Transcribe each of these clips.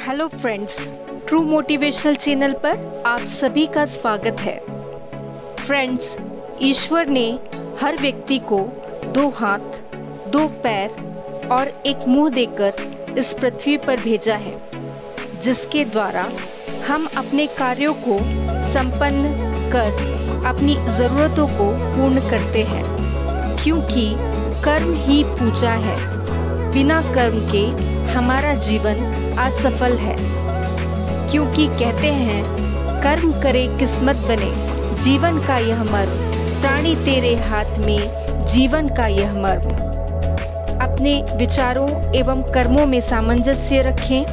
Hello friends, true motivational channel पर आप सभी का स्वागत है। फ्रेंड्स, ईश्वर ने हर व्यक्ति को 2 हाथ, 2 पैर और एक मुंह देकर इस पृथ्वी पर भेजा है, जिसके द्वारा हम अपने कार्यों को संपन्न कर अपनी ज़रूरतों को पूर्ण करते हैं, क्योंकि कर्म ही पूजा है। बिना कर्म के हमारा जीवन असफल है, क्योंकि कहते हैं कर्म करे किस्मत बने, जीवन का यह मर्म, प्राणी तेरे हाथ में जीवन का यह मर्म। अपने विचारों एवं कर्मों में सामंजस्य रखें।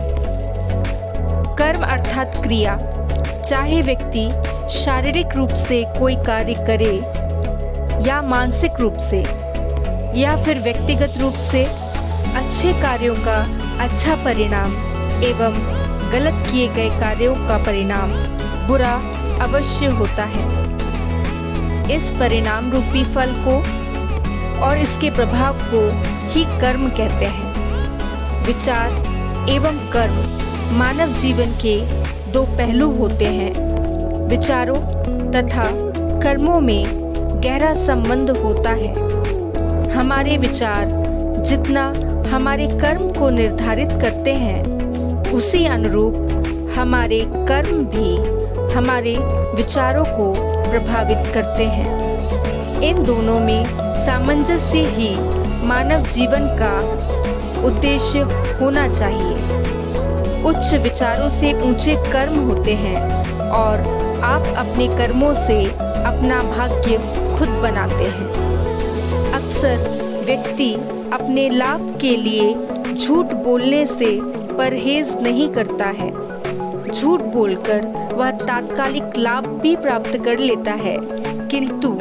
कर्म अर्थात क्रिया, चाहे व्यक्ति शारीरिक रूप से कोई कार्य करे या मानसिक रूप से या फिर व्यक्तिगत रूप से, अच्छे कार्यों का अच्छा परिणाम एवं गलत किए गए कार्यों का परिणाम बुरा अवश्य होता है। इस परिणाम रूपी फल को और इसके प्रभाव को ही कर्म कहते हैं। विचार एवं कर्म मानव जीवन के 2 पहलू होते हैं। विचारों तथा कर्मों में गहरा संबंध होता है। हमारे विचार जितना हमारे कर्म को निर्धारित करते हैं, उसी अनुरूप हमारे कर्म भी हमारे विचारों को प्रभावित करते हैं। इन दोनों में सामंजस्य ही मानव जीवन का उद्देश्य होना चाहिए। उच्च विचारों से ऊंचे कर्म होते हैं और आप अपने कर्मों से अपना भाग्य खुद बनाते हैं। अक्सर व्यक्ति अपने लाभ के लिए झूठ बोलने से परहेज नहीं करता है। झूठ बोलकर वह तात्कालिक लाभ भी प्राप्त कर लेता है, किंतु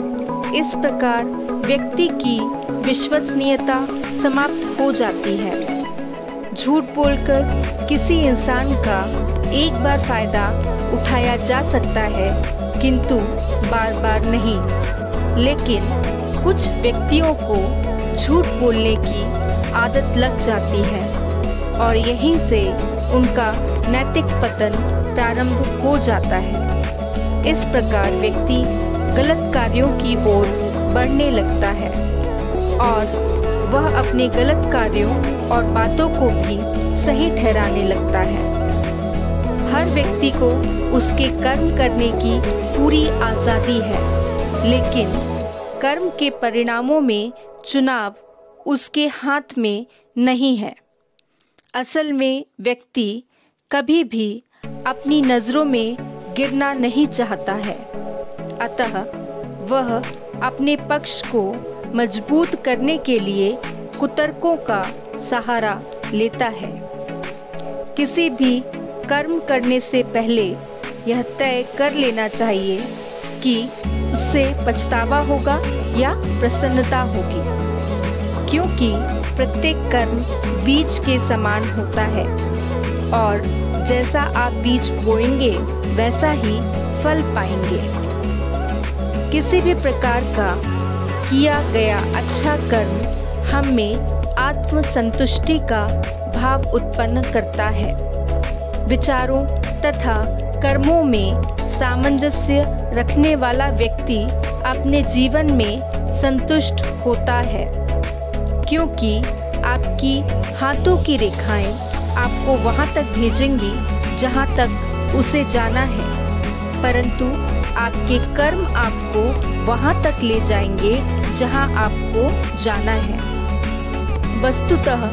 इस प्रकार व्यक्ति की विश्वसनीयता समाप्त हो जाती है। झूठ बोलकर किसी इंसान का एक बार फायदा उठाया जा सकता है, किंतु बार बार नहीं। लेकिन कुछ व्यक्तियों को झूठ बोलने की आदत लग जाती है और यहीं से उनका नैतिक पतन प्रारंभ हो जाता है। इस प्रकार व्यक्ति गलत कार्यों की ओर बढ़ने लगता है और वह अपने गलत कार्यों और बातों को भी सही ठहराने लगता है। हर व्यक्ति को उसके कर्म करने की पूरी आज़ादी है, लेकिन कर्म के परिणामों में चुनाव उसके हाथ में नहीं है। असल में व्यक्ति कभी भी अपनी नज़रों में गिरना नहीं चाहता है, अतः वह अपने पक्ष को मजबूत करने के लिए कुतर्कों का सहारा लेता है। किसी भी कर्म करने से पहले यह तय कर लेना चाहिए कि उससे पछतावा होगा या प्रसन्नता होगी, क्योंकि प्रत्येक कर्म बीज के समान होता है और जैसा आप बीज बोएंगे वैसा ही फल पाएंगे। किसी भी प्रकार का किया गया अच्छा कर्म हम में आत्म संतुष्टि का भाव उत्पन्न करता है। विचारों तथा कर्मों में सामंजस्य रखने वाला व्यक्ति अपने जीवन में संतुष्ट होता है, क्योंकि आपकी हाथों की रेखाएं आपको वहां तक भेजेंगी जहां तक उसे जाना है, परंतु आपके कर्म आपको वहां तक ले जाएंगे जहां आपको जाना है। वस्तुतः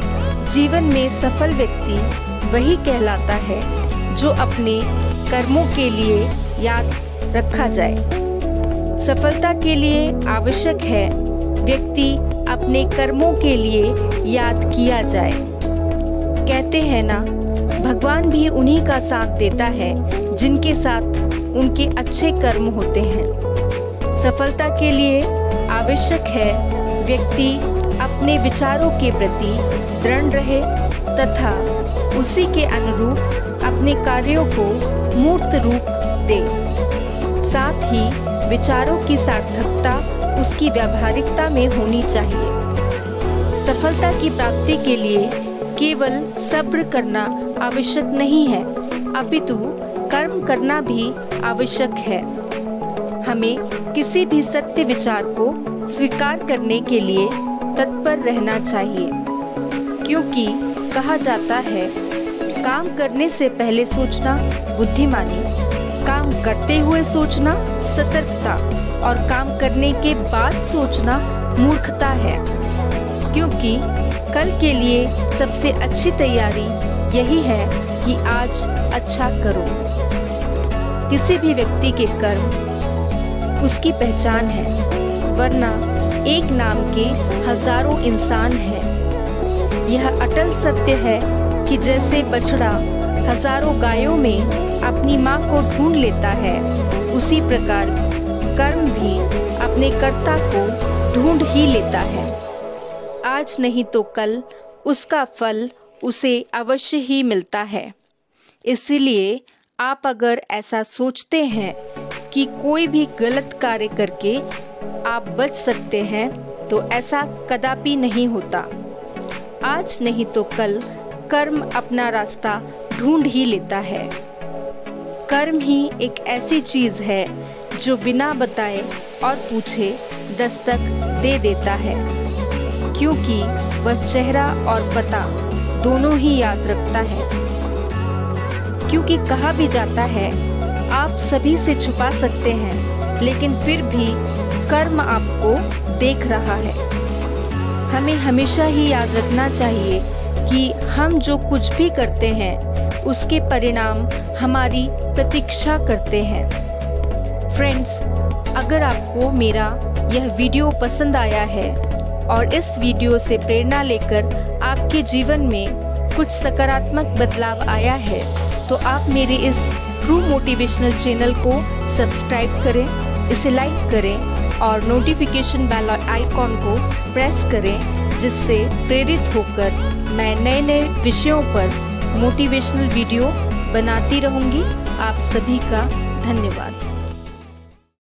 जीवन में सफल व्यक्ति वही कहलाता है जो अपने कर्मों के लिए याद रखा जाए। सफलता के लिए आवश्यक है व्यक्ति अपने कर्मों के लिए याद किया जाए। कहते हैं ना, भगवान भी उन्हीं का साथ देता है जिनके साथ उनके अच्छे कर्म होते हैं। सफलता के लिए आवश्यक है व्यक्ति अपने विचारों के प्रति दृढ़ रहे तथा उसी के अनुरूप अपने कार्यों को मूर्त रूप दे। साथ ही विचारों की सार्थकता उसकी व्यावहारिकता में होनी चाहिए। सफलता की प्राप्ति के लिए केवल सब्र करना आवश्यक नहीं है, अपितु कर्म करना भी आवश्यक है। हमें किसी भी सत्य विचार को स्वीकार करने के लिए तत्पर रहना चाहिए, क्योंकि कहा जाता है काम करने से पहले सोचना बुद्धिमानी, काम करते हुए सोचना सतर्कता और काम करने के बाद सोचना मूर्खता है। क्योंकि कल के लिए सबसे अच्छी तैयारी यही है कि आज अच्छा करो। किसी भी व्यक्ति के कर्म उसकी पहचान है, वरना एक नाम के हजारों इंसान हैं। यह अटल सत्य है कि जैसे बछड़ा हजारों गायों में अपनी माँ को ढूंढ लेता है, उसी प्रकार कर्म भी अपने कर्ता को ढूंढ ही लेता है। आज नहीं तो कल उसका फल उसे अवश्य ही मिलता है। इसीलिए आप अगर ऐसा सोचते हैं कि कोई भी गलत कार्य करके आप बच सकते हैं, तो ऐसा कदापि नहीं होता। आज नहीं तो कल कर्म अपना रास्ता ढूंढ ही लेता है। कर्म ही एक ऐसी चीज है जो बिना बताए और पूछे दस्तक दे देता है, क्योंकि वह चेहरा और पता दोनों ही याद रखता है। क्योंकि कहा भी जाता है आप सभी से छुपा सकते हैं, लेकिन फिर भी कर्म आपको देख रहा है। हमें हमेशा ही याद रखना चाहिए कि हम जो कुछ भी करते हैं उसके परिणाम हमारी प्रतीक्षा करते हैं। फ्रेंड्स, अगर आपको मेरा यह वीडियो पसंद आया है और इस वीडियो से प्रेरणा लेकर आपके जीवन में कुछ सकारात्मक बदलाव आया है, तो आप मेरे इस ट्रू मोटिवेशनल चैनल को सब्सक्राइब करें, इसे लाइक करें और नोटिफिकेशन बेल आइकॉन को प्रेस करें, जिससे प्रेरित होकर मैं नए नए विषयों पर मोटिवेशनल वीडियो बनाती रहूंगी। आप सभी का धन्यवाद।